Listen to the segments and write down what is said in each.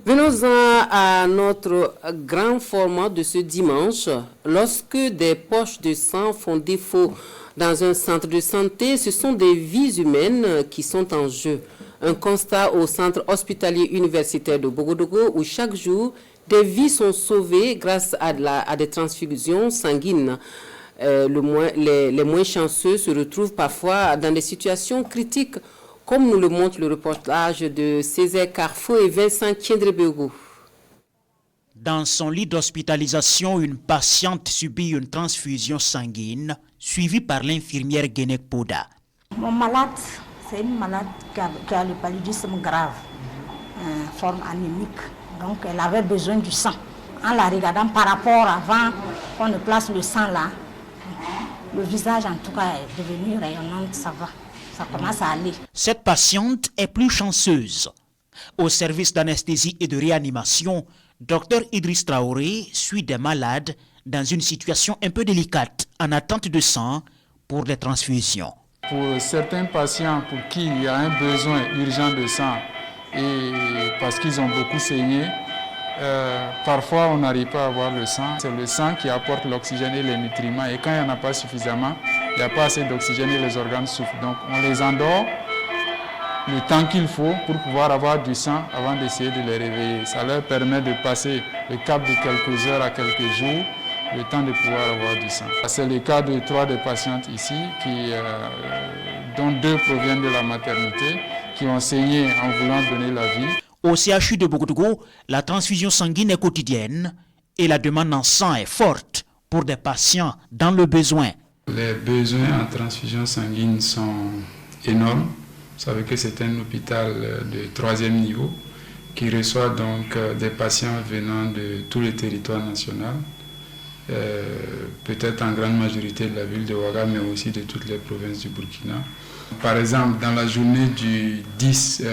Venons-en à notre grand format de ce dimanche. Lorsque des poches de sang font défaut dans un centre de santé, ce sont des vies humaines qui sont en jeu. Un constat au centre hospitalier universitaire de Bogodogo où chaque jour, des vies sont sauvées grâce à des transfusions sanguines. Les moins chanceux se retrouvent parfois dans des situations critiques, comme nous le montre le reportage de Césaire Carrefour et Vincent Tiendrebego. Dans son lit d'hospitalisation, une patiente subit une transfusion sanguine, suivie par l'infirmière Guénec Poda. Mon malade, c'est une malade qui a le paludisme grave, forme anémique. Donc elle avait besoin du sang. En la regardant par rapport avant qu'on ne place le sang là, le visage en tout cas est devenu rayonnant, ça va. Ça commence à aller. Cette patiente est plus chanceuse. Au service d'anesthésie et de réanimation, Dr Idriss Traoré suit des malades dans une situation un peu délicate, en attente de sang pour des transfusions. Pour certains patients pour qui il y a un besoin urgent de sang et parce qu'ils ont beaucoup saigné, parfois on n'arrive pas à avoir le sang. C'est le sang qui apporte l'oxygène et les nutriments et quand il n'y en a pas suffisamment, il n'y a pas assez d'oxygène et les organes souffrent. Donc on les endort le temps qu'il faut pour pouvoir avoir du sang avant d'essayer de les réveiller. Ça leur permet de passer le cap de quelques heures à quelques jours, le temps de pouvoir avoir du sang. C'est le cas de 3 des patientes ici, dont 2 proviennent de la maternité, qui ont saigné en voulant donner la vie. Au CHU de Bogodougou, la transfusion sanguine est quotidienne et la demande en sang est forte pour des patients dans le besoin. Les besoins en transfusion sanguine sont énormes. Vous savez que c'est un hôpital de 3e niveau qui reçoit donc des patients venant de tout le territoire national, peut-être en grande majorité de la ville de Ouaga, mais aussi de toutes les provinces du Burkina. Par exemple, dans la journée du 10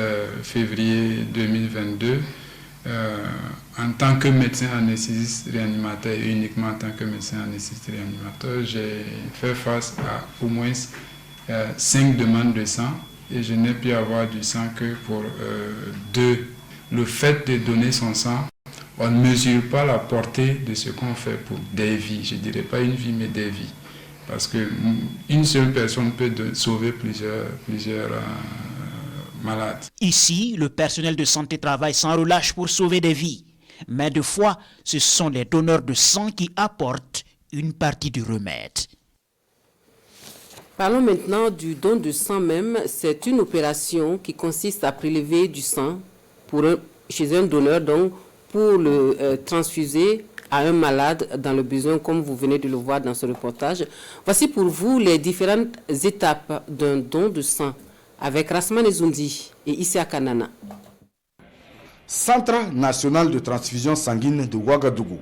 février 2022, en tant que médecin anesthésiste réanimateur et uniquement en tant que médecin anesthésiste réanimateur, j'ai fait face à au moins 5 demandes de sang et je n'ai pu avoir du sang que pour 2. Le fait de donner son sang, on ne mesure pas la portée de ce qu'on fait pour des vies. Je ne dirais pas une vie, mais des vies. Parce qu'une seule personne peut sauver plusieurs malades. Ici, le personnel de santé travaille sans relâche pour sauver des vies. Mais de fois, ce sont les donneurs de sang qui apportent une partie du remède. Parlons maintenant du don de sang même. C'est une opération qui consiste à prélever du sang chez un donneur, donc pour le transfuser à un malade dans le besoin, comme vous venez de le voir dans ce reportage. Voici pour vous les différentes étapes d'un don de sang avec Rasman Ezoundi et Issa Kanana. Centre national de transfusion sanguine de Ouagadougou.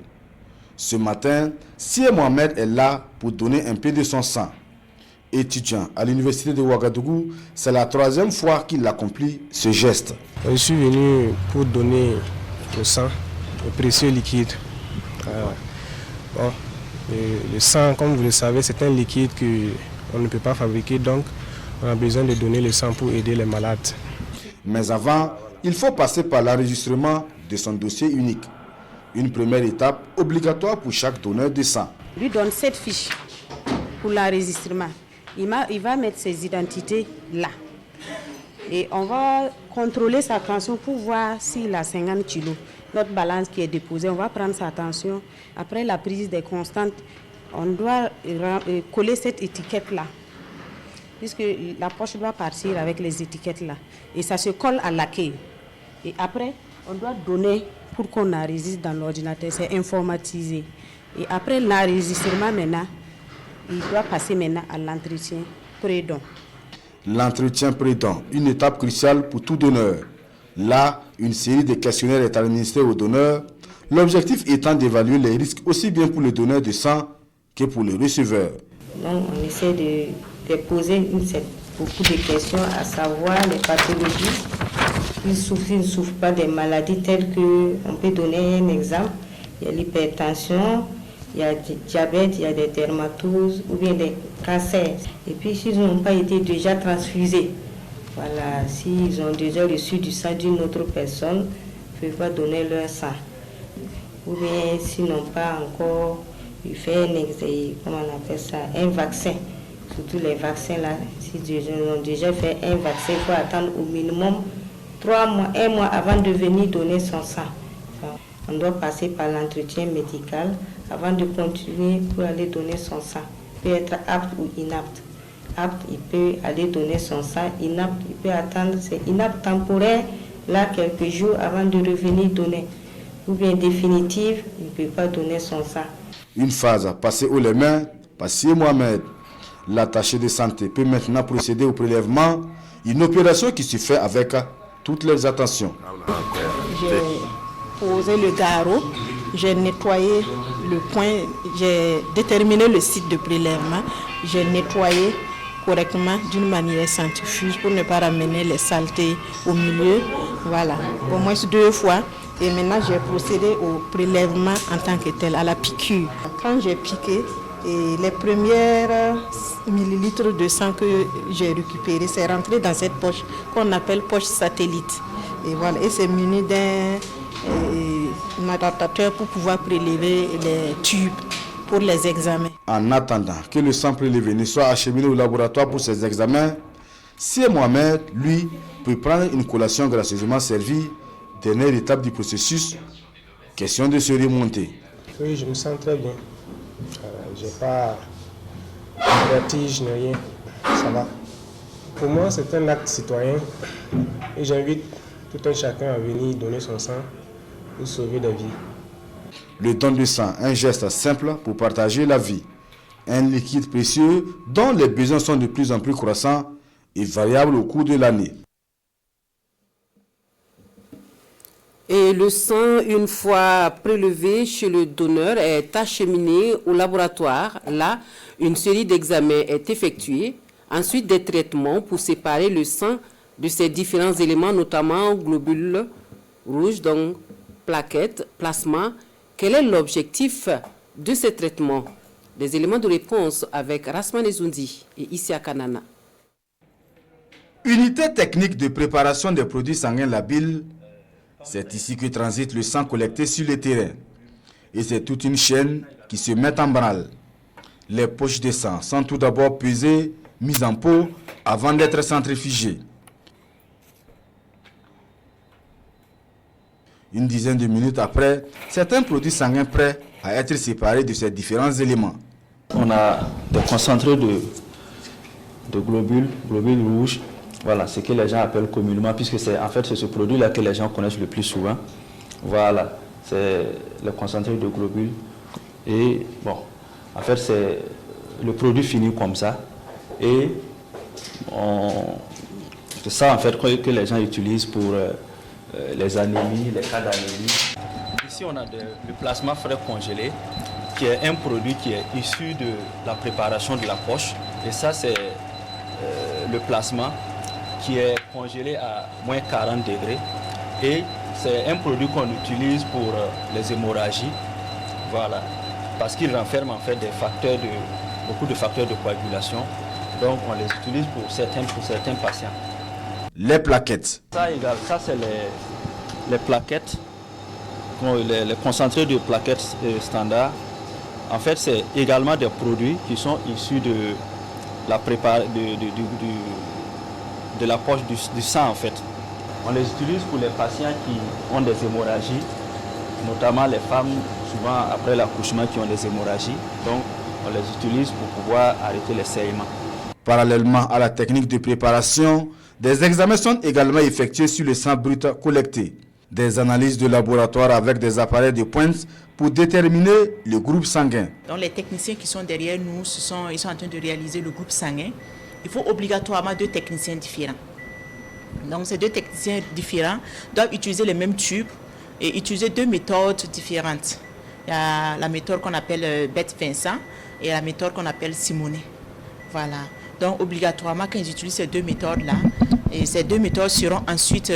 Ce matin, Sie Mohamed est là pour donner un peu de son sang. Étudiant à l'université de Ouagadougou, c'est la 3e fois qu'il accomplit ce geste. Je suis venu pour donner le sang, le précieux liquide. Le sang, comme vous le savez, c'est un liquide qu'on ne peut pas fabriquer, donc on a besoin de donner le sang pour aider les malades. Mais avant, il faut passer par l'enregistrement de son dossier unique. Une première étape obligatoire pour chaque donneur de sang. Lui donne 7 fiches pour l'enregistrement. Il va mettre ses identités là. Et on va contrôler sa tension pour voir s'il a 50 kilos. Notre balance qui est déposée, on va prendre sa tension. Après la prise des constantes, on doit coller cette étiquette-là. Puisque la poche doit partir avec les étiquettes-là. Et ça se colle à l'accueil. Et après, on doit donner pour qu'on enregistre dans l'ordinateur. C'est informatisé. Et après l'enregistrement maintenant, il doit passer maintenant à l'entretien pré-don. L'entretien pré-don, une étape cruciale pour tout donneur. Là, une série de questionnaires est administrée au donneur, l'objectif étant d'évaluer les risques aussi bien pour le donneur de sang que pour le receveur. Donc on essaie de poser beaucoup de questions, à savoir les pathologies. Ils ne souffrent pas des maladies telles que, on peut donner un exemple, il y a l'hypertension, il y a du diabète, il y a des dermatoses ou bien des cancers. Et puis s'ils n'ont pas été déjà transfusés, voilà, s'ils ont déjà reçu du sang d'une autre personne, ne peuvent pas donner leur sang. Ou bien s'ils n'ont pas encore fait un vaccin. Surtout les vaccins là, si ils ont déjà fait un vaccin, il faut attendre au minimum 3 mois, 1 mois avant de venir donner son sang. On doit passer par l'entretien médical avant de continuer pour aller donner son sang. Il peut être apte ou inapte. Apte, il peut aller donner son sang. Inapte, il peut attendre, c'est inapte temporaire, là quelques jours avant de revenir donner. Ou bien définitive, il ne peut pas donner son sang. Une phase passée haut les mains par Sie Mohamed. L'attaché de santé peut maintenant procéder au prélèvement, une opération qui se fait avec toutes les attentions. J'ai posé le garrot, j'ai nettoyé le point, j'ai déterminé le site de prélèvement, j'ai nettoyé correctement d'une manière centrifuge pour ne pas ramener les saletés au milieu. Voilà, au moins 2 fois. Et maintenant, j'ai procédé au prélèvement en tant que tel, à la piqûre. Quand j'ai piqué, et les premières millilitres de sang que j'ai récupéré, c'est rentré dans cette poche qu'on appelle poche satellite. Et voilà, et c'est muni d'un adaptateur pour pouvoir prélever les tubes pour les examens. En attendant que le sang prélevé ne soit acheminé au laboratoire pour ces examens, Sie Mohamed, lui, peut prendre une collation gracieusement servie. Dernière étape du processus, question de se remonter. Oui, je me sens très bien. Je n'ai pas de vertige, ni rien. Ça va. Pour moi, c'est un acte citoyen et j'invite tout un chacun à venir donner son sang pour sauver des vies. Le don de sang, un geste simple pour partager la vie. Un liquide précieux dont les besoins sont de plus en plus croissants et variables au cours de l'année. Et le sang, une fois prélevé chez le donneur, est acheminé au laboratoire. Là, une série d'examens est effectuée. Ensuite, des traitements pour séparer le sang de ses différents éléments, notamment globules rouges, donc plaquettes, plasma. Quel est l'objectif de ces traitements? Des éléments de réponse avec Rasman Ezoundi et Isia Kanana. Unité technique de préparation des produits sanguins labiles. C'est ici que transite le sang collecté sur le terrain. Et c'est toute une chaîne qui se met en branle. Les poches de sang sont tout d'abord pesées, mises en pot, avant d'être centrifugées. Une dizaine de minutes après, c'est un produit sanguin prêt à être séparé de ces différents éléments. On a des concentrés de globules rouges. Voilà, ce que les gens appellent communément, puisque c'est ce produit-là que les gens connaissent le plus souvent. Voilà, c'est le concentré de globules. Et bon, en fait, c'est le produit fini comme ça. Et c'est ça, en fait, que les gens utilisent pour les anémies, les cas d'anémie. Ici, on a le plasma frais congelé, qui est un produit qui est issu de la préparation de la poche. Et ça, c'est le plasma qui est congelé à moins 40 degrés. Et c'est un produit qu'on utilise pour les hémorragies. Voilà. Parce qu'il renferme en fait beaucoup de facteurs de coagulation. Donc on les utilise pour certains patients. Les plaquettes. Ça c'est les plaquettes, les concentrés de plaquettes standards. En fait, c'est également des produits qui sont issus de la préparation de la poche du sang en fait. On les utilise pour les patients qui ont des hémorragies, notamment les femmes, souvent après l'accouchement, qui ont des hémorragies. Donc on les utilise pour pouvoir arrêter les saignements. Parallèlement à la technique de préparation, des examens sont également effectués sur le sang brut collecté. Des analyses de laboratoire avec des appareils de pointe pour déterminer le groupe sanguin. Donc les techniciens qui sont derrière nous, ils sont en train de réaliser le groupe sanguin. Il faut obligatoirement 2 techniciens différents. Donc ces 2 techniciens différents doivent utiliser les mêmes tubes et utiliser 2 méthodes différentes. Il y a la méthode qu'on appelle Beth Vincent et la méthode qu'on appelle Simonet. Voilà. Donc obligatoirement quand ils utilisent ces 2 méthodes-là, et ces 2 méthodes seront ensuite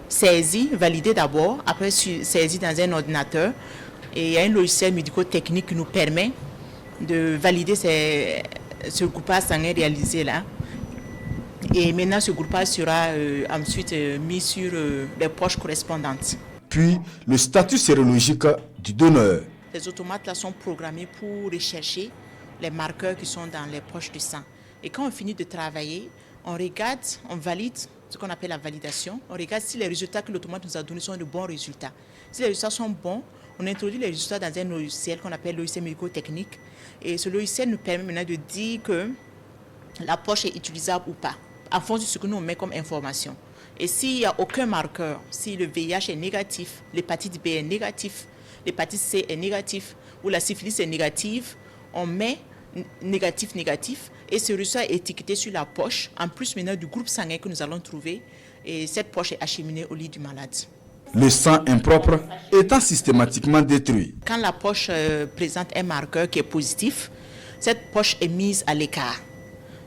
saisies, validées d'abord, après saisies dans un ordinateur. Et il y a un logiciel médico-technique qui nous permet de valider ce groupage sanguin réalisé là. Et maintenant, ce groupage sera ensuite mis sur les poches correspondantes. Puis, le statut sérologique du donneur. Les automates là sont programmés pour rechercher les marqueurs qui sont dans les poches de sang. Et quand on finit de travailler, on regarde, on valide ce qu'on appelle la validation. On regarde si les résultats que l'automate nous a donnés sont de bons résultats. Si les résultats sont bons, on introduit les résultats dans un logiciel qu'on appelle logiciel médico-technique. Et ce logiciel nous permet maintenant de dire que la poche est utilisable ou pas, en fonction de ce que nous on met comme information. Et s'il n'y a aucun marqueur, si le VIH est négatif, l'hépatite B est négatif, l'hépatite C est négatif ou la syphilis est négative, on met négatif, et ce résultat est étiqueté sur la poche, en plus maintenant du groupe sanguin que nous allons trouver, et cette poche est acheminée au lit du malade. Le sang impropre étant systématiquement détruit. Quand la poche présente un marqueur qui est positif, cette poche est mise à l'écart.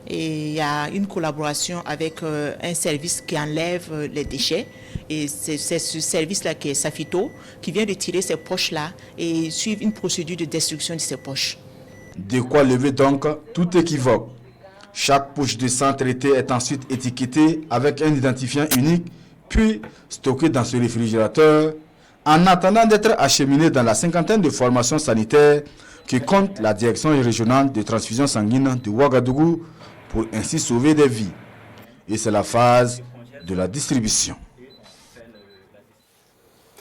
Et il y a une collaboration avec un service qui enlève les déchets. Et c'est ce service-là qui est Safito, qui vient retirer ces poches-là et suivre une procédure de destruction de ces poches. De quoi lever donc tout équivoque. Chaque poche de sang traité est ensuite étiquetée avec un identifiant unique, puis stockée dans ce réfrigérateur, en attendant d'être acheminée dans la cinquantaine de formations sanitaires que compte la direction régionale de transfusion sanguine de Ouagadougou pour ainsi sauver des vies. Et c'est la phase de la distribution.